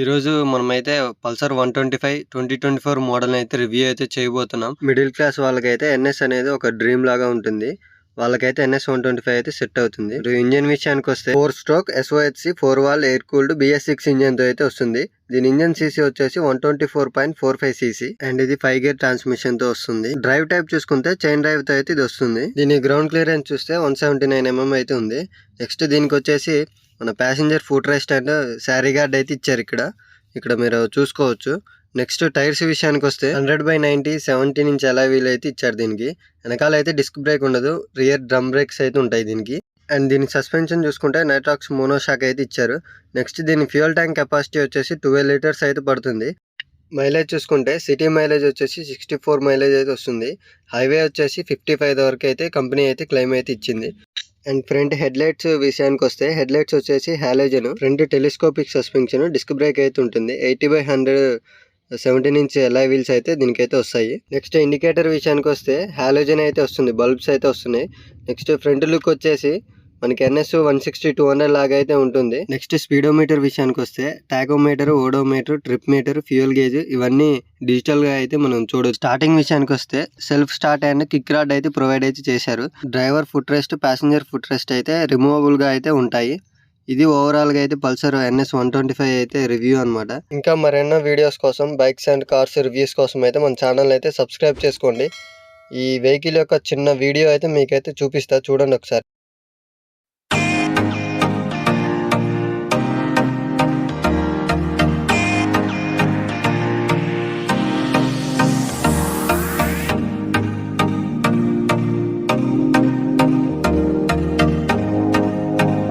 ఈరోజు మనమైతే Pulsar 125 2024 model అయితే రివ్యూ అయితే చేయబోతున్నాం. మిడిల్ క్లాస్ వాళ్ళకైతే ఎన్ఎస్ అనేది ఒక డ్రీమ్ లాగా ఉంటుంది. వాళ్ళకైతే ఎన్ఎస్ 125 అయితే సెట్ అవుతుంది. ఇంజన్ విషయానికి వస్తే 4 stroke SOHC 4 wall air cooled BS6 engine తో అయితే వస్తుంది. దీని ఇంజన్ సీసీ వచ్చేసి 124.45 cc అండ్ ఇది 5 గేర్ ట్రాన్స్మిషన్ తో వస్తుంది. డ్రైవ్ టైప్ చూసుకుంటే చైన్ డ్రైవ్ తో అయితే ఇది వస్తుంది. దీని గ్రౌండ్ క్లియరెన్స్ చూస్తే 179 mm అయితే ఉంది. నెక్స్ట్ దీనికి వచ్చేసి మన passenger foot rest and sari guard అయితే ఇచ్చారు ఇక్కడ మీరు చూసుకోవచ్చు. నెక్స్ట్ టైర్స్ విషయానికి వస్తే 100/90 17 ఇంచ్ అలా వీల్ అయితే ఇచ్చారు. దీనికి వెనకాల అయితే డిస్క్ బ్రేక్ ఉండదు, రియర్ డ్రమ్ బ్రేక్స్ అయితే ఉంటాయి దీనికి. అండ్ దీని సస్పెన్షన్ చూసుకుంటే నైట్రాక్స్ మోనోషాక్ అయితే ఇచ్చారు. నెక్స్ట్ దీని ఫ్యూయల్ ట్యాంక్ కెపాసిటీ వచ్చేసి 12 లీటర్స్ అయితే పడుతుంది. మైలేజ్ చూసుకుంటే సిటీ మైలేజ్ వచ్చేసి 64 మైలేజ్ అయితే వస్తుంది. హైవే వచ్చేసి 55 వరకు అయితే కంపెనీ అయితే క్లెయిమ్ అయితే ఇచ్చింది. అండ్ ఫ్రంట్ హెడ్ లైట్స్ విషయానికి వస్తే హెడ్ లైట్స్ వచ్చేసి halogen, front telescopic suspension, disc brake అయితే ఉంటుంది. 80/100 17 ఇంచ్ అలాయ్ వీల్స్ అయితే దీనికైతే వస్తాయి. నెక్స్ట్ ఇండికేటర్ విషయానికి వస్తే హాలోజన్ అయితే వస్తుంది, బల్బ్స్ అయితే వస్తున్నాయి. నెక్స్ట్ ఫ్రంట్ లుక్ వచ్చేసి మనకి NS 160-200 లాగా అయితే ఉంటుంది. నెక్స్ట్ స్పీడోమీటర్ విషయానికి వస్తే tachometer, odometer, trip meter, fuel gauge ఇవన్నీ డిజిటల్ గా అయితే మనం చూడొచ్చు. స్టార్టింగ్ విషయానికి వస్తే self start and kick rod అయితే ప్రొవైడ్ అయితే చేశారు. Driver foot rest, passenger foot rest అయితే రిమూవబుల్ గా అయితే ఉంటాయి. ఇది ఓవరాల్ గా అయితే పల్సర్ NS 125 అయితే రివ్యూ అన్నమాట. ఇంకా మరెన్నో వీడియోస్ కోసం, బైక్స్ అండ్ కార్స్ రివ్యూస్ కోసం అయితే మన ఛానల్ అయితే సబ్స్క్రైబ్ చేసుకోండి. ఈ వెహికల్ యొక్క చిన్న వీడియో అయితే మీకైతే చూపిస్తా, చూడండి ఒకసారి.